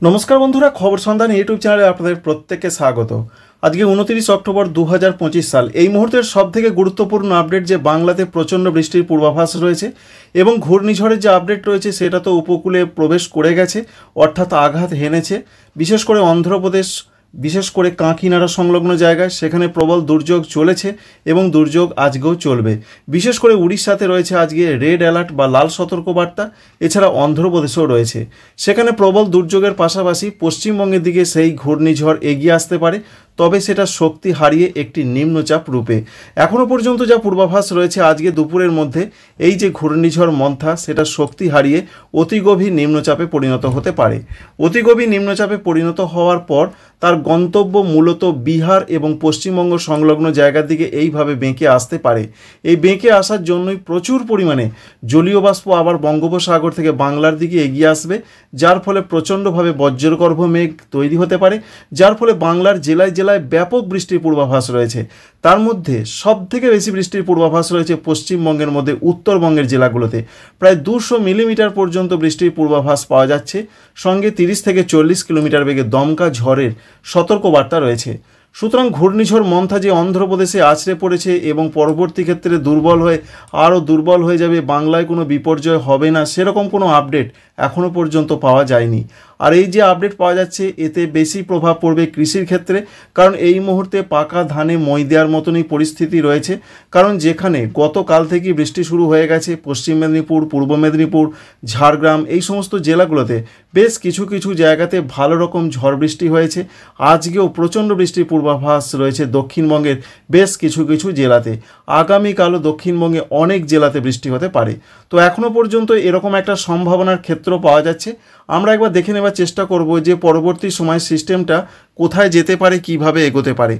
নমস্কার বন্ধুরা, খবর সন্ধান ইউটিউব চ্যানেলে আপনাদের প্রত্যেককে স্বাগত। আজকে 29 অক্টোবর 2025 সাল। এই মুহূর্তের সবথেকে গুরুত্বপূর্ণ আপডেট যে বাংলাতে প্রচণ্ড বৃষ্টির পূর্বাভাস রয়েছে এবং ঘূর্ণিঝড়ের যে আপডেট রয়েছে সেটা তো উপকূলে প্রবেশ করে গেছে, অর্থাৎ আঘাত হেনেছে। বিশেষ করে অন্ধ্রপ্রদেশ, বিশেষ করে কাঁকিনাড়া সংলগ্ন জায়গায় সেখানে প্রবল দুর্যোগ চলেছে এবং দুর্যোগ আজকেও চলবে। বিশেষ করে উড়িষ্যাতে রয়েছে আজকে রেড অ্যালার্ট বা লাল সতর্কবার্তা, এছাড়া অন্ধ্রপ্রদেশেও রয়েছে। সেখানে প্রবল দুর্যোগের পাশাপাশি পশ্চিমবঙ্গের দিকে সেই ঘূর্ণিঝড় এগিয়ে আসতে পারে, তবে সেটা শক্তি হারিয়ে একটি নিম্নচাপ রূপে। এখনও পর্যন্ত যা পূর্বাভাস রয়েছে আজকে দুপুরের মধ্যে এই যে ঘূর্ণিঝড় মন্থা সেটা শক্তি হারিয়ে অতি গভীর নিম্নচাপে পরিণত হতে পারে। অতি গভীর নিম্নচাপে পরিণত হওয়ার পর তার গন্তব্য মূলত বিহার এবং পশ্চিমবঙ্গ সংলগ্ন জায়গার দিকে এইভাবে বেঁকে আসতে পারে। এই বেঁকে আসার জন্যই প্রচুর পরিমাণে জলীয় বাষ্প আবার বঙ্গোপসাগর থেকে বাংলার দিকে এগিয়ে আসবে, যার ফলে প্রচণ্ডভাবে বজ্রগর্ভ মেঘ তৈরি হতে পারে, যার ফলে বাংলার জেলায় জেলায় ব্যাপক বৃষ্টির পূর্বাভাস রয়েছে। তার মধ্যে সবথেকে বেশি বৃষ্টির পূর্বাভাস রয়েছে পশ্চিমবঙ্গের মধ্যে উত্তরবঙ্গের জেলাগুলোতে। প্রায় 200 মিলিমিটার পর্যন্ত বৃষ্টির পূর্বাভাস পাওয়া যাচ্ছে, সঙ্গে 30 থেকে 40 কিলোমিটার বেগে দমকা ঝড়ের সতর্কবার্তা রয়েছে। সুতরাং ঘূর্ণিঝড় মন্থা যে অন্ধ্রপ্রদেশে আছড়ে পড়েছে এবং পরবর্তী ক্ষেত্রে দুর্বল হয়ে আরও দুর্বল হয়ে যাবে, বাংলায় কোনো বিপর্যয় হবে না, সেরকম কোনো আপডেট এখনও পর্যন্ত পাওয়া যায়নি। আর এই যে আপডেট পাওয়া যাচ্ছে এতে বেশি প্রভাব পড়বে কৃষির ক্ষেত্রে, কারণ এই মুহূর্তে পাকা ধানে মই দেওয়ার মতনই পরিস্থিতি রয়েছে। কারণ যেখানে গতকাল থেকেই বৃষ্টি শুরু হয়ে গেছে পশ্চিম মেদিনীপুর, পূর্ব মেদিনীপুর, ঝাড়গ্রাম এই সমস্ত জেলাগুলোতে বেশ কিছু কিছু জায়গাতে ভালো রকম ঝড় বৃষ্টি হয়েছে। আজকেও প্রচণ্ড বৃষ্টির পূর্বাভাস রয়েছে দক্ষিণবঙ্গের বেশ কিছু কিছু জেলাতে। আগামীকালও দক্ষিণবঙ্গে অনেক জেলাতে বৃষ্টি হতে পারে। তো এখনও পর্যন্ত এরকম একটা সম্ভাবনার ক্ষেত্র পাওয়া যাচ্ছে। আমরা একবার দেখে নেবার চেষ্টা করব যে পরবর্তী সময় সিস্টেমটা কোথায় যেতে পারে, কিভাবে এগোতে পারে।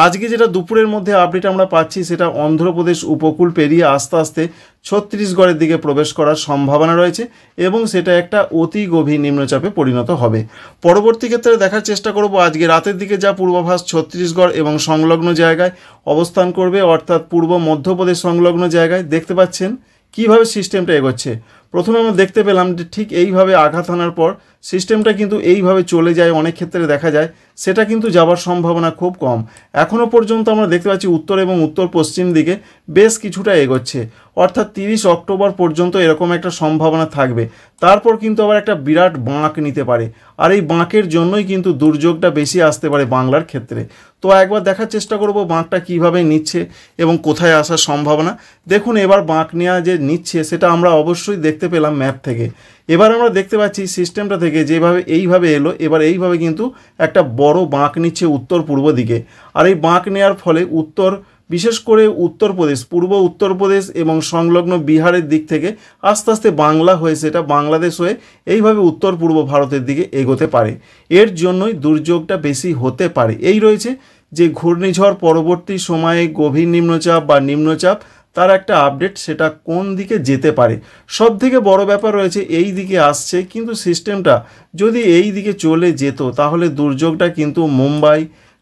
আজকে যেটা দুপুরের মধ্যে আপডেট আমরা পাচ্ছি সেটা অন্ধ্রপ্রদেশ উপকূল পেরিয়ে আস্তে আস্তে ছত্তিশগড়ের দিকে প্রবেশ করার সম্ভাবনা রয়েছে এবং সেটা একটা অতি গভীর নিম্নচাপে পরিণত হবে। পরবর্তী ক্ষেত্রে দেখার চেষ্টা করব আজকে রাতের দিকে যা পূর্বাভাস ছত্তিশগড় এবং সংলগ্ন জায়গায় অবস্থান করবে, অর্থাৎ পূর্ব মধ্যপ্রদেশ সংলগ্ন জায়গায়। দেখতে পাচ্ছেন কিভাবে সিস্টেমটা এগোচ্ছে। প্রথমে আমরা দেখতে পেলাম যে ঠিক এইভাবে আঘাত আনার পর সিস্টেমটা কিন্তু এইভাবে চলে যায়, অনেক ক্ষেত্রে দেখা যায় সেটা কিন্তু যাবার সম্ভাবনা খুব কম। এখনও পর্যন্ত আমরা দেখতে পাচ্ছি উত্তর এবং উত্তর পশ্চিম দিকে বেশ কিছুটা এগোচ্ছে, অর্থাৎ 30 অক্টোবর পর্যন্ত এরকম একটা সম্ভাবনা থাকবে। তারপর কিন্তু আবার একটা বিরাট বাঁক নিতে পারে, আর এই বাঁকের জন্যই কিন্তু দুর্যোগটা বেশি আসতে পারে বাংলার ক্ষেত্রে। তো একবার দেখার চেষ্টা করব বাঁকটা কিভাবে নিচ্ছে এবং কোথায় আসার সম্ভাবনা। দেখুন এবার বাঁক নেওয়া যে নিচ্ছে সেটা আমরা অবশ্যই দেখতে পেলাম ম্যাপ থেকে। এবার আমরা দেখতে পাচ্ছি সিস্টেমটা থেকে যেভাবে এইভাবে এলো, এবার এইভাবে কিন্তু একটা বড় বাঁক নিচ্ছে উত্তর পূর্ব দিকে। আর এই বাঁক নেওয়ার ফলে উত্তর, বিশেষ করে উত্তরপ্রদেশ, পূর্ব উত্তরপ্রদেশ এবং সংলগ্ন বিহারের দিক থেকে আস্তে আস্তে বাংলা হয়ে সেটা বাংলাদেশ হয়ে এইভাবে উত্তর পূর্ব ভারতের দিকে এগোতে পারে। এর জন্যই দুর্যোগটা বেশি হতে পারে। এই রয়েছে যে ঘূর্ণিঝড় পরবর্তী সময়ে গভীর নিম্নচাপ বা নিম্নচাপ তার একটা আপডেট, সেটা কোন দিকে যেতে পারে। সব থেকে বড় ব্যাপার রয়েছে এই দিকে আসছে, কিন্তু সিস্টেমটা যদি এই দিকে চলে যেত তাহলে দুর্যোগটা কিন্তু মুম্বাই,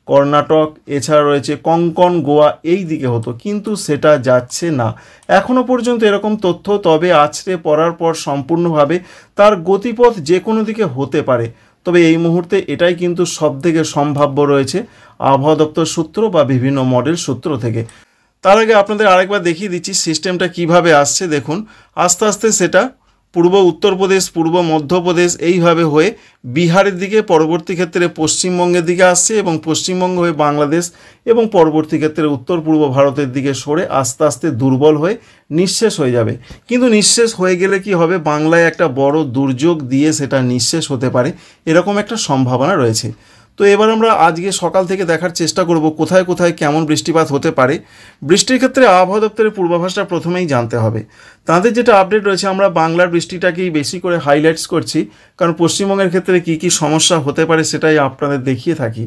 কর্ণাটক, এছাড়া রয়েছে কঙ্কন, গোয়া এই দিকে হতো, কিন্তু সেটা যাচ্ছে না এখনও পর্যন্ত এরকম তথ্য। তবে আছড়ে পড়ার পর সম্পূর্ণভাবে তার গতিপথ যে কোনো দিকে হতে পারে। তবে এই মুহূর্তে এটাই কিন্তু সবথেকে সম্ভাব্য রয়েছে আবহাওয়া দপ্তর সূত্র বা বিভিন্ন মডেল সূত্র থেকে। তার আগে আপনাদের আরেকবার দেখিয়ে দিচ্ছি সিস্টেমটা কিভাবে আসছে। দেখুন আস্তে আস্তে সেটা পূর্ব উত্তরপ্রদেশ, পূর্ব মধ্যপ্রদেশ এইভাবে হয়ে বিহারের দিকে, পরবর্তী ক্ষেত্রে পশ্চিমবঙ্গের দিকে আসছে এবং পশ্চিমবঙ্গ হয়ে বাংলাদেশ এবং পরবর্তী ক্ষেত্রে উত্তর পূর্ব ভারতের দিকে সরে আস্তে আস্তে দুর্বল হয়ে নিঃশেষ হয়ে যাবে। কিন্তু নিঃশেষ হয়ে গেলে কি হবে, বাংলায় একটা বড় দুর্যোগ দিয়ে সেটা নিঃশেষ হতে পারে, এরকম একটা সম্ভাবনা রয়েছে। তো এবার আমরা আজকে সকাল থেকে দেখার চেষ্টা করব কোথায় কোথায় কেমন বৃষ্টিপাত হতে পারে। বৃষ্টির ক্ষেত্রে আবহাওয়া দপ্তরের পূর্বাভাসটা প্রথমেই জানতে হবে। তাদের যেটা আপডেট রয়েছে আমরা বাংলার বৃষ্টিটাকেই বেশি করে হাইলাইটস করছি, কারণ পশ্চিমবঙ্গের ক্ষেত্রে কী কী সমস্যা হতে পারে সেটাই আপনাদের দেখিয়ে থাকি।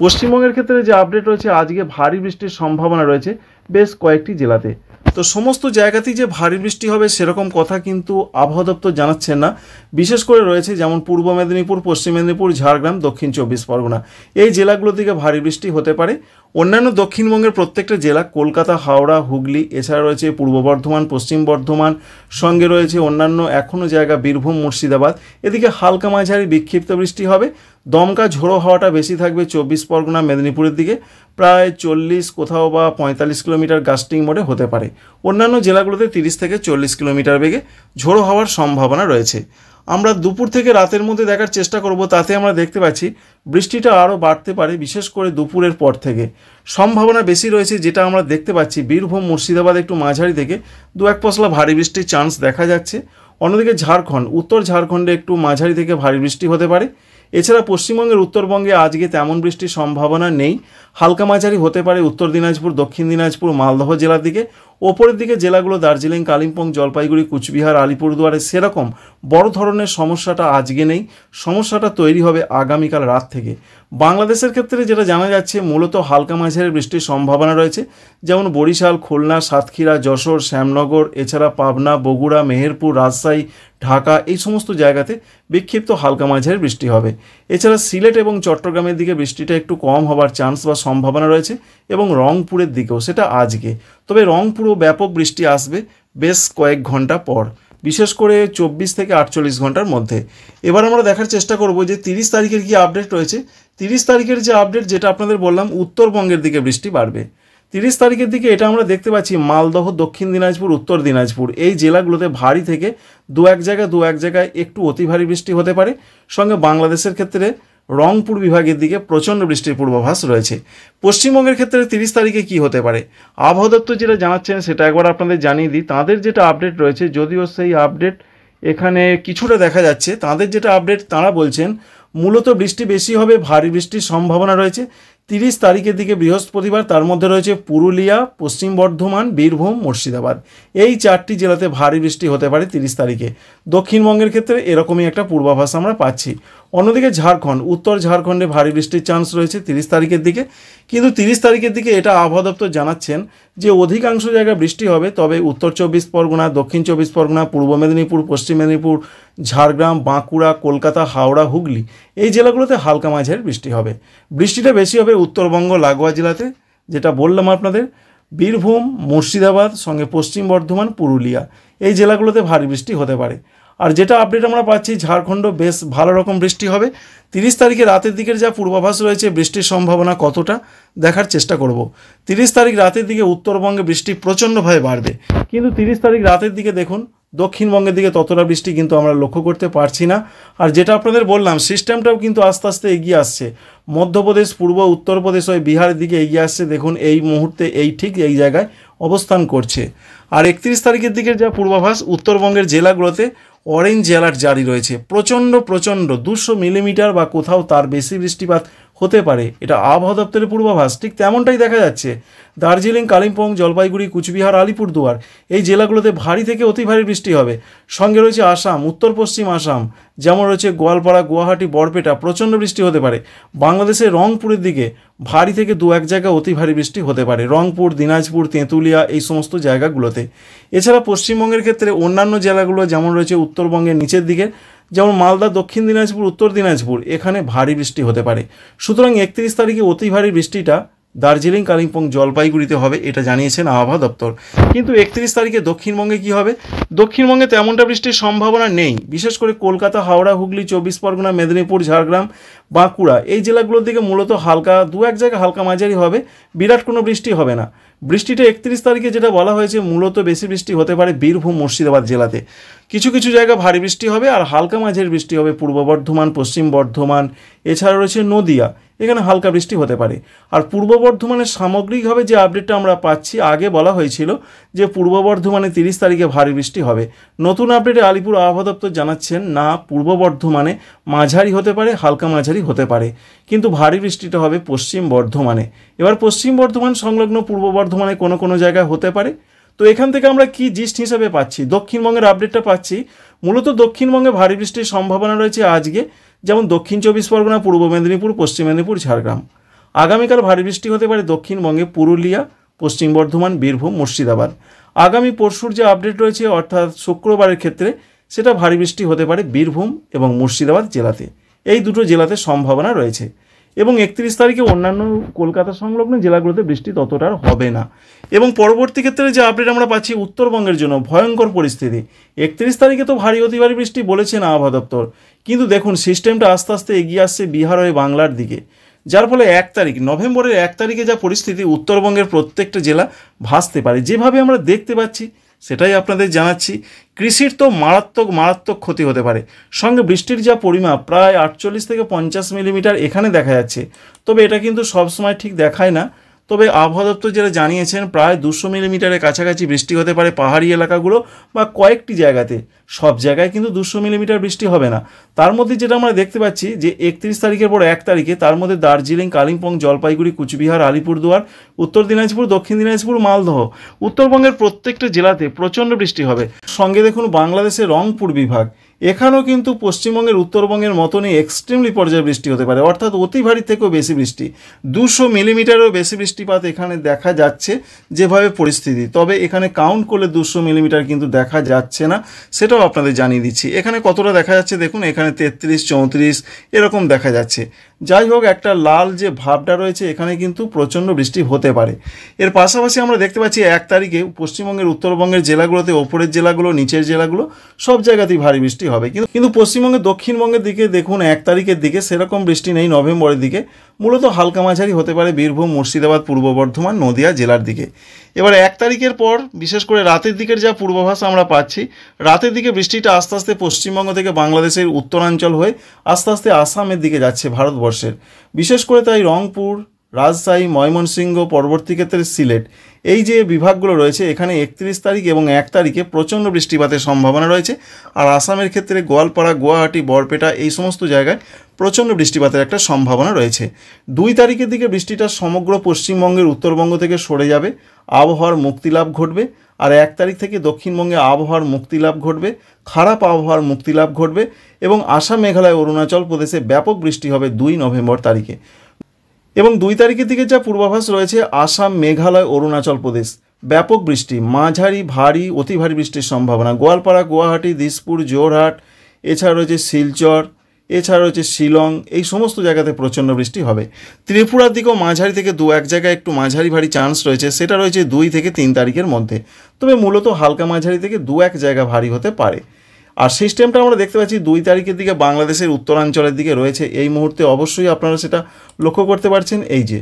পশ্চিমবঙ্গের ক্ষেত্রে যে আপডেট রয়েছে আজকে ভারী বৃষ্টির সম্ভাবনা রয়েছে বেশ কয়েকটি জেলাতে। তো সমস্ত জায়গাতেই যে ভারী বৃষ্টি হবে সেরকম কথা কিন্তু আবহাওয়া দপ্তর জানাচ্ছেন না। বিশেষ করে রয়েছে যেমন পূর্ব মেদিনীপুর, পশ্চিম মেদিনীপুর, ঝাড়গ্রাম, দক্ষিণ 24 পরগনা এই জেলাগুলো থেকে ভারী বৃষ্টি হতে পারে। অন্যান্য দক্ষিণবঙ্গের প্রত্যেকটা জেলা কলকাতা, হাওড়া, হুগলি, এছাড়া রয়েছে পূর্ব বর্ধমান, পশ্চিম বর্ধমান, সঙ্গে রয়েছে অন্যান্য এখনও জায়গা বীরভূম, মুর্শিদাবাদ, এদিকে হালকা মাঝারি বিক্ষিপ্ত বৃষ্টি হবে। দমকা ঝোড়ো হাওয়াটা বেশি থাকবে 24 পরগনা, মেদিনীপুরের দিকে প্রায় 40 কোথাও বা 45 কিলোমিটার গাস্টিং মোডে হতে পারে। অন্যান্য জেলাগুলোতে 30 থেকে 40 কিলোমিটার বেগে ঝোড়ো হওয়ার সম্ভাবনা রয়েছে। আমরা দুপুর থেকে রাতের মধ্যে দেখার চেষ্টা করব, তাতে আমরা দেখতে পাচ্ছি বৃষ্টিটা আরও বাড়তে পারে, বিশেষ করে দুপুরের পর থেকে সম্ভাবনা বেশি রয়েছে। যেটা আমরা দেখতে পাচ্ছি বীরভূম, মুর্শিদাবাদ একটু মাঝারি থেকে 2-1 পশলা ভারী বৃষ্টির চান্স দেখা যাচ্ছে। অন্যদিকে ঝাড়খণ্ড, উত্তর ঝাড়খণ্ডে একটু মাঝারি থেকে ভারী বৃষ্টি হতে পারে। এছাড়া পশ্চিমবঙ্গের উত্তরবঙ্গে আজকে তেমন বৃষ্টির সম্ভাবনা নেই, হালকা মাঝারি হতে পারে উত্তর দিনাজপুর, দক্ষিণ দিনাজপুর, মালদহ জেলার দিকে। ওপরের দিকে জেলাগুলো দার্জিলিং, কালিম্পং, জলপাইগুড়ি, কুচবিহার, আলিপুরদুয়ারে সেরকম বড় ধরনের সমস্যাটা আজকে নেই। সমস্যাটা তৈরি হবে আগামীকাল রাত থেকে। বাংলাদেশের ক্ষেত্রে যেটা জানা যাচ্ছে মূলত হালকা মাঝারি বৃষ্টির সম্ভাবনা রয়েছে, যেমন বরিশাল, খুলনা, সাতক্ষীরা, যশোর, শ্যামনগর, এছাড়া পাবনা, বগুড়া, মেহেরপুর, রাজশাহী, ঢাকা, এই সমস্ত জায়গাতে বিক্ষিপ্ত হালকা মাঝারি বৃষ্টি হবে। এছাড়া সিলেট এবং চট্টগ্রামের দিকে বৃষ্টিটা একটু কম হবার চান্স বা সম্ভাবনা রয়েছে, এবং রংপুরের দিকেও সেটা আজকে। তবে রংপুরও ব্যাপক বৃষ্টি আসবে বেশ কয়েক ঘন্টা পর, বিশেষ করে 24 থেকে 48 ঘন্টার মধ্যে। এবার আমরা দেখার চেষ্টা করব যে 30 তারিখের কি আপডেট রয়েছে। 30 তারিখের যে আপডেট, যেটা আপনাদের বললাম উত্তরবঙ্গের দিকে বৃষ্টি বাড়বে। 30 তারিখের দিকে এটা আমরা দেখতে পাচ্ছি মালদহ, দক্ষিণ দিনাজপুর, উত্তর দিনাজপুর, এই জেলাগুলোতে ভারী থেকে দু এক জায়গায় একটু অতি ভারী বৃষ্টি হতে পারে। সঙ্গে বাংলাদেশের ক্ষেত্রে রংপুর বিভাগের দিকে প্রচণ্ড বৃষ্টির পূর্বাভাস রয়েছে। পশ্চিমবঙ্গের ক্ষেত্রে 30 তারিখে কি হতে পারে, আবহাওয়া দপ্তর যেটা জানাচ্ছেন সেটা একবার আপনাদের জানিয়ে দিই। তাদের যেটা আপডেট রয়েছে, যদিও সেই আপডেট এখানে কিছুটা দেখা যাচ্ছে, তাদের যেটা আপডেট তারা বলছেন মূলত বৃষ্টি বেশি হবে, ভারী বৃষ্টির সম্ভাবনা রয়েছে 30 তারিখের দিকে বৃহস্পতিবার। তার মধ্যে রয়েছে পুরুলিয়া, পশ্চিম বর্ধমান, বীরভূম, মুর্শিদাবাদ, এই 4টি জেলাতে ভারী বৃষ্টি হতে পারে 30 তারিখে। দক্ষিণবঙ্গের ক্ষেত্রে এরকমই একটা পূর্বাভাস আমরা পাচ্ছি। অন্যদিকে ঝাড়খণ্ড, উত্তর ঝাড়খণ্ডে ভারী বৃষ্টির চান্স রয়েছে 30 তারিখের দিকে। কিন্তু 30 তারিখের দিকে এটা আবহাওয়া দপ্তর জানাচ্ছেন যে অধিকাংশ জায়গায় বৃষ্টি হবে, তবে উত্তর 24 পরগনা, দক্ষিণ 24 পরগনা, পূর্ব মেদিনীপুর, পশ্চিম মেদিনীপুর, ঝাড়গ্রাম, বাঁকুড়া, কলকাতা, হাওড়া, হুগলি, এই জেলাগুলোতে হালকা মাঝারি বৃষ্টি হবে। বৃষ্টিটা বেশি হবে উত্তরবঙ্গ লাগোয়া জেলাতে, যেটা বললাম আপনাদের বীরভূম, মুর্শিদাবাদ, সঙ্গে পশ্চিম বর্ধমান, পুরুলিয়া, এই জেলাগুলোতে ভারী বৃষ্টি হতে পারে। আর যেটা আপডেট আমরা পাচ্ছি ঝাড়খণ্ড বেশ ভালো রকম বৃষ্টি হবে। 30 তারিখে রাতের দিকের যা পূর্বাভাস রয়েছে বৃষ্টির সম্ভাবনা কতটা দেখার চেষ্টা করব। 30 তারিখ রাতের দিকে উত্তরবঙ্গে বৃষ্টি প্রচণ্ডভাবে বাড়বে, কিন্তু 30 তারিখ রাতের দিকে দেখুন দক্ষিণবঙ্গের দিকে ততটা বৃষ্টি কিন্তু আমরা লক্ষ্য করতে পারছি না। আর যেটা আপনাদের বললাম সিস্টেমটাও কিন্তু আস্তে আস্তে এগিয়ে আসছে, মধ্যপ্রদেশ, পূর্ব উত্তরপ্রদেশ হয়ে বিহারের দিকে এগিয়ে আসছে। দেখুন এই মুহূর্তে ঠিক এই জায়গায় অবস্থান করছে। আর 31 তারিখের দিকে যা পূর্বাভাস, উত্তরবঙ্গের জেলাগুলোতে অরেঞ্জ অ্যালার্ট জারি রয়েছে, প্রচণ্ড 200 মিলিমিটার বা কোথাও তার বেশি বৃষ্টিপাত হতে পারে, এটা আবহাওয়া দপ্তরের পূর্বাভাস। ঠিক তেমনটাই দেখা যাচ্ছে দার্জিলিং, কালিম্পং, জলপাইগুড়ি, কুচবিহার, আলিপুরদুয়ার, এই জেলাগুলোতে ভারী থেকে অতি ভারী বৃষ্টি হবে। সঙ্গে রয়েছে আসাম, উত্তর পশ্চিম আসাম, যেমন রয়েছে গোয়ালপাড়া, গুয়াহাটি, বরপেটা, প্রচণ্ড বৃষ্টি হতে পারে। বাংলাদেশের রংপুরের দিকে ভারী থেকে 2-1 জায়গায় অতি ভারী বৃষ্টি হতে পারে, রংপুর, দিনাজপুর, তেঁতুলিয়া, এই সমস্ত জায়গাগুলোতে। এছাড়া পশ্চিমবঙ্গের ক্ষেত্রে অন্যান্য জেলাগুলো যেমন রয়েছে উত্তরবঙ্গের নিচের দিকে, যেমন মালদা, দক্ষিণ দিনাজপুর, উত্তর দিনাজপুর, এখানে ভারী বৃষ্টি হতে পারে। সুতরাং 31 তারিখে অতি ভারী বৃষ্টিটা দার্জিলিং, কালিম্পং, জলপাইগুড়িতে হবে, এটা জানিয়েছেন আবহাওয়া দপ্তর। কিন্তু 31 তারিখে দক্ষিণবঙ্গে কি হবে, দক্ষিণবঙ্গে তেমনটা বৃষ্টির সম্ভাবনা নেই। বিশেষ করে কলকাতা, হাওড়া, হুগলি, 24 পরগনা, মেদিনীপুর, ঝাড়গ্রাম, বাঁকুড়া, এই জেলাগুলোর দিকে মূলত হালকা 2-1 জায়গায় হালকা মাঝারি হবে, বিরাট কোনো বৃষ্টি হবে না। বৃষ্টিটা 31 তারিখে যেটা বলা হয়েছে মূলত বেশি বৃষ্টি হতে পারে বীরভূম, মুর্শিদাবাদ জেলাতে। কিছু কিছু জায়গা ভারী বৃষ্টি হবে, আর হালকা মাঝারি বৃষ্টি হবে পূর্ব বর্ধমান, পশ্চিম বর্ধমান, এছাড়া রয়েছে নদিয়া, এখানে হালকা বৃষ্টি হতে পারে। আর পূর্ব বর্ধমানের সামগ্রিকভাবে যে আপডেটটা আমরা পাচ্ছি, আগে বলা হয়েছিল যে পূর্ব বর্ধমানে 30 তারিখে ভারী বৃষ্টি হবে। নতুন আপডেটে আলিপুর আবহাওয়া দপ্তর জানাচ্ছেন না, পূর্ব বর্ধমানে মাঝারি হতে পারে, হালকা মাঝারি হতে পারে, কিন্তু ভারী বৃষ্টিটা হবে পশ্চিম বর্ধমানে। এবার পশ্চিম বর্ধমান সংলগ্ন পূর্ব বর্ধমানে কোনো কোনো জায়গায় হতে পারে। তো এখান থেকে আমরা কি জিস্ট হিসাবে পাচ্ছি, দক্ষিণবঙ্গের আপডেটটা পাচ্ছি। মূলত দক্ষিণবঙ্গে ভারী বৃষ্টির সম্ভাবনা রয়েছে আজকে, যেমন দক্ষিণ 24 পরগনা, পূর্ব মেদিনীপুর, পশ্চিম মেদিনীপুর, ঝাড়গ্রাম। আগামীকাল ভারী বৃষ্টি হতে পারে দক্ষিণবঙ্গে পুরুলিয়া, পশ্চিম বর্ধমান, বীরভূম, মুর্শিদাবাদ। আগামী পরশুর যে আপডেট রয়েছে অর্থাৎ শুক্রবারের ক্ষেত্রে, সেটা ভারী বৃষ্টি হতে পারে বীরভূম এবং মুর্শিদাবাদ জেলাতে, এই দুটো জেলাতে সম্ভাবনা রয়েছে। এবং 31 তারিখে অন্যান্য কলকাতা সংলগ্ন জেলাগুলোতে বৃষ্টি ততটা হবে না। এবং পরবর্তী ক্ষেত্রে যে আপডেট আমরা পাচ্ছি উত্তরবঙ্গের জন্য ভয়ঙ্কর পরিস্থিতি। 31 তারিখে তো ভারী অতি ভারী বৃষ্টি বলেছেন আবহাওয়া দপ্তর, কিন্তু দেখুন সিস্টেমটা আস্তে আস্তে এগিয়ে আসছে বিহার হয়ে বাংলার দিকে, যার ফলে 1 তারিখ নভেম্বরের 1 তারিখে যা পরিস্থিতি উত্তরবঙ্গের প্রত্যেকটা জেলা ভাসতে পারে যেভাবে আমরা দেখতে পাচ্ছি, সেটাই আপনাদের জানাচ্ছি। কৃষির তো মারাত্মক ক্ষতি হতে পারে। সঙ্গে বৃষ্টির যা পরিমাপ প্রায় 48 থেকে 50 মিলিমিটার এখানে দেখা যাচ্ছে, তবে এটা কিন্তু সবসময় ঠিক দেখায় না। তবে আবহাওয়া দপ্তর যারা জানিয়েছেন প্রায় 200 মিলিমিটারের কাছাকাছি বৃষ্টি হতে পারে পাহাড়ি এলাকাগুলো বা কয়েকটি জায়গাতে, সব জায়গায় কিন্তু 200 মিলিমিটার বৃষ্টি হবে না। তার মধ্যে যেটা আমরা দেখতে পাচ্ছি যে 31 তারিখের পর 1 তারিখে তার মধ্যে দার্জিলিং, কালিম্পং, জলপাইগুড়ি, কুচবিহার, আলিপুরদুয়ার, উত্তর দিনাজপুর, দক্ষিণ দিনাজপুর, মালদহ, উত্তরবঙ্গের প্রত্যেকটা জেলাতে প্রচণ্ড বৃষ্টি হবে। সঙ্গে দেখুন বাংলাদেশের রংপুর বিভাগ, এখানেও কিন্তু পশ্চিমবঙ্গের উত্তরবঙ্গের মতনই এক্সট্রিমলি পর্যায়ে বৃষ্টি হতে পারে, অর্থাৎ অতি ভারী থেকেও বেশি বৃষ্টি, 200 মিলিমিটারেরও বেশি বৃষ্টিপাত এখানে দেখা যাচ্ছে যেভাবে পরিস্থিতি। তবে এখানে কাউন্ট করলে 200 মিলিমিটার কিন্তু দেখা যাচ্ছে না, সেটাও আপনাদের জানিয়ে দিচ্ছি। এখানে কতটা দেখা যাচ্ছে দেখুন, এখানে 33, 34 এরকম দেখা যাচ্ছে। যাই হোক, একটা লাল যে ভাবটা রয়েছে এখানে কিন্তু প্রচণ্ড বৃষ্টি হতে পারে। এর পাশাপাশি আমরা দেখতে পাচ্ছি 1 তারিখে পশ্চিমবঙ্গের উত্তরবঙ্গের জেলাগুলোতে, ওপরের জেলাগুলো, নিচের জেলাগুলো সব জায়গাতেই ভারী বৃষ্টি হবে। কিন্তু পশ্চিমবঙ্গের দক্ষিণবঙ্গের দিকে দেখুন 1 তারিখের দিকে সেরকম বৃষ্টি নেই। নভেম্বরের দিকে মূলত হালকা মাঝারি হতে পারে বীরভূম, মুর্শিদাবাদ, পূর্ব বর্ধমান, নদিয়া জেলার দিকে। এবার 1 তারিখের পর বিশেষ করে রাতের দিকের যা পূর্বাভাস আমরা পাচ্ছি, রাতের দিকে বৃষ্টিটা আস্তে আস্তে পশ্চিমবঙ্গ থেকে বাংলাদেশের উত্তরাঞ্চল হয়ে আস্তে আস্তে আসামের দিকে যাচ্ছে ভারতবর্ষের। বিশেষ করে তাই রংপুর, রাজশাহী, ময়মনসিংহ, পরবর্তী ক্ষেত্রে সিলেট, এই যে বিভাগগুলো রয়েছে এখানে 31 তারিখ এবং 1 তারিখে প্রচণ্ড বৃষ্টিপাতের সম্ভাবনা রয়েছে। আর আসামের ক্ষেত্রে গোয়ালপাড়া, গুয়াহাটি, বরপেটা এই সমস্ত জায়গায় প্রচণ্ড বৃষ্টিপাতের একটা সম্ভাবনা রয়েছে। 2 তারিখের দিকে বৃষ্টিটা সমগ্র পশ্চিমবঙ্গের উত্তরবঙ্গ থেকে সরে যাবে, আবহাওয়ার মুক্তিলাভ ঘটবে। আর 1 তারিখ থেকে দক্ষিণবঙ্গে আবহাওয়ার মুক্তিলাভ ঘটবে, খারাপ আবহাওয়ার মুক্তিলাভ ঘটবে এবং আসাম, মেঘালয়, অরুণাচল প্রদেশে ব্যাপক বৃষ্টি হবে 2 নভেম্বর তারিখে। এবং 2 তারিখের দিকে যা পূর্বাভাস রয়েছে আসাম, মেঘালয়, অরুণাচল প্রদেশ ব্যাপক বৃষ্টি, মাঝারি ভারী অতি ভারী বৃষ্টির সম্ভাবনা। গোয়ালপাড়া, গুয়াহাটি, দিসপুর, জোরহাট, এছাড়া রয়েছে শিলচর, এছাড়া রয়েছে শিলং, এই সমস্ত জায়গাতে প্রচণ্ড বৃষ্টি হবে। ত্রিপুরার দিকেও মাঝারি থেকে 2-1 জায়গায় একটু মাঝারি ভারী চান্স রয়েছে, সেটা রয়েছে 2 থেকে 3 তারিখের মধ্যে। তবে মূলত হালকা মাঝারি থেকে 2-1 জায়গা ভারী হতে পারে। আর সিস্টেমটা আমরা দেখতে পাচ্ছি 2 তারিখের দিকে বাংলাদেশের উত্তরাঞ্চলের দিকে রয়েছে এই মুহূর্তে, অবশ্যই আপনারা সেটা লক্ষ্য করতে পারছেন। এই যে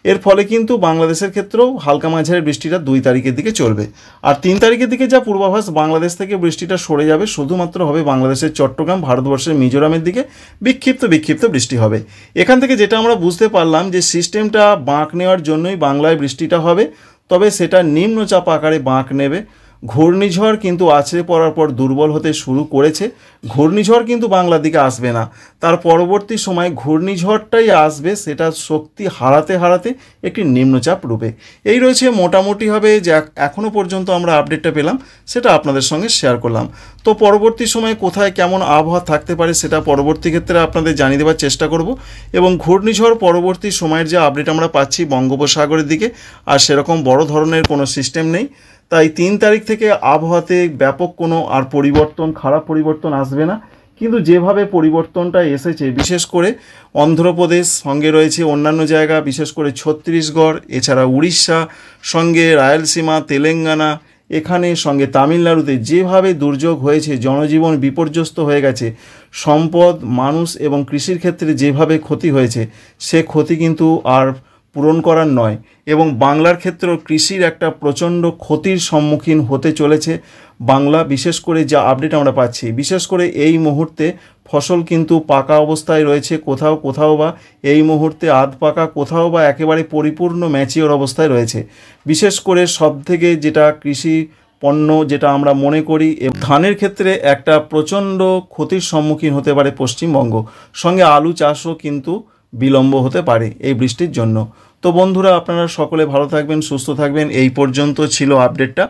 এর ফলে কিন্তু বাংলাদেশের ক্ষেত্রেও হালকা মাঝারি বৃষ্টিটা 2 তারিখের দিকে চলবে। আর 3 তারিখের দিকে যা পূর্বাভাস, বাংলাদেশ থেকে বৃষ্টিটা সরে যাবে, শুধুমাত্র হবে বাংলাদেশের চট্টগ্রাম, ভারতবর্ষের মিজোরামের দিকে বিক্ষিপ্ত বৃষ্টি হবে। এখান থেকে যেটা আমরা বুঝতে পারলাম যে সিস্টেমটা বাঁক নেওয়ার জন্যই বাংলায় বৃষ্টিটা হবে, তবে সেটা নিম্নচাপ আকারে বাঁক নেবে। ঘূর্ণিঝড় কিন্তু আছড়ে পড়ার পর দুর্বল হতে শুরু করেছে। ঘূর্ণিঝড় কিন্তু বাংলার দিকে আসবে না, তার পরবর্তী সময় ঘূর্ণিঝড়টাই আসবে, সেটা শক্তি হারাতে একটি নিম্নচাপ রূপে। এই রয়েছে মোটামুটিভাবে যে এখনও পর্যন্ত আমরা আপডেটটা পেলাম, সেটা আপনাদের সঙ্গে শেয়ার করলাম। তো পরবর্তী সময়ে কোথায় কেমন আবহাওয়া থাকতে পারে সেটা পরবর্তী ক্ষেত্রে আপনাদের জানিয়ে দেওয়ার চেষ্টা করব। এবং ঘূর্ণিঝড় পরবর্তী সময়ের যে আপডেট আমরা পাচ্ছি বঙ্গোপসাগরের দিকে, আর সেরকম বড় ধরনের কোনো সিস্টেম নেই। তাই 3 তারিখ থেকে আবহাওয়াতে ব্যাপক কোনো আর খারাপ পরিবর্তন আসবে না। কিন্তু যেভাবে পরিবর্তনটা এসেছে, বিশেষ করে অন্ধ্রপ্রদেশ, সঙ্গে রয়েছে অন্যান্য জায়গা, বিশেষ করে ছত্তিশগড়, এছাড়া উড়িষ্যা, সঙ্গে রায়লসীমা, তেলেঙ্গানা, এখানে সঙ্গে তামিলনাড়ুতে যেভাবে দুর্যোগ হয়েছে, জনজীবন বিপর্যস্ত হয়ে গেছে, সম্পদ, মানুষ এবং কৃষির ক্ষেত্রে যেভাবে ক্ষতি হয়েছে, সে ক্ষতি কিন্তু আর পূরণ করার নয়। এবং বাংলার ক্ষেত্রেও কৃষির একটা প্রচণ্ড ক্ষতির সম্মুখীন হতে চলেছে বাংলা। বিশেষ করে যা আপডেট আমরা পাচ্ছি, বিশেষ করে এই মুহূর্তে ফসল কিন্তু পাকা অবস্থায় রয়েছে, কোথাও বা এই মুহূর্তে আধ পাকা, কোথাও বা একেবারে পরিপূর্ণ ম্যাচিওর অবস্থায় রয়েছে। বিশেষ করে সবথেকে যেটা কৃষি পণ্য যেটা আমরা মনে করি, ধানের ক্ষেত্রে একটা প্রচণ্ড ক্ষতির সম্মুখীন হতে পারে পশ্চিমবঙ্গ। সঙ্গে আলু চাষও কিন্তু বিলম্ব হতে পারে এই বৃষ্টির জন্য। তো বন্ধুরা, আপনারা সকলে ভালো থাকবেন, সুস্থ থাকবেন। এই পর্যন্ত ছিল আপডেটটা।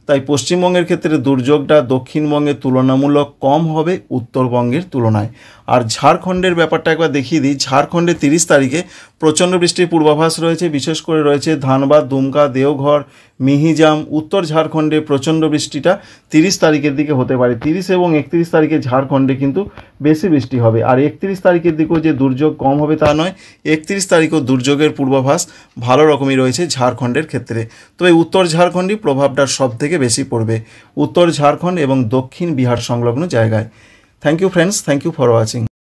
তাই পশ্চিমবঙ্গের ক্ষেত্রে দুর্যোগটা দক্ষিণবঙ্গের তুলনামূলক কম হবে উত্তরবঙ্গের তুলনায়। আর ঝাড়খণ্ডের ব্যাপারটা একবার দেখিয়ে দিই। ঝাড়খণ্ডে 30 তারিখে প্রচণ্ড বৃষ্টির পূর্বাভাস রয়েছে, বিশেষ করে রয়েছে ধানবাদ, দুমকা, দেওঘর, মিহিজাম। উত্তর ঝাড়খণ্ডে প্রচণ্ড বৃষ্টিটা 30 তারিখের দিকে হতে পারে। 30 এবং 31 তারিখে ঝাড়খণ্ডে কিন্তু বেশি বৃষ্টি হবে। আর 31 তারিখের দিকেও যে দুর্যোগ কম হবে তা নয়, 31 তারিখও দুর্যোগের পূর্বাভাস ভালো রকমই রয়েছে ঝাড়খণ্ডের ক্ষেত্রে। তবে উত্তর ঝাড়খণ্ডই প্রভাবটা সব থেকে বেশি পড়বে, উত্তর ঝাড়খণ্ড এবং দক্ষিণ বিহার সংলগ্ন জায়গায়। Thank you friends, thank you for watching.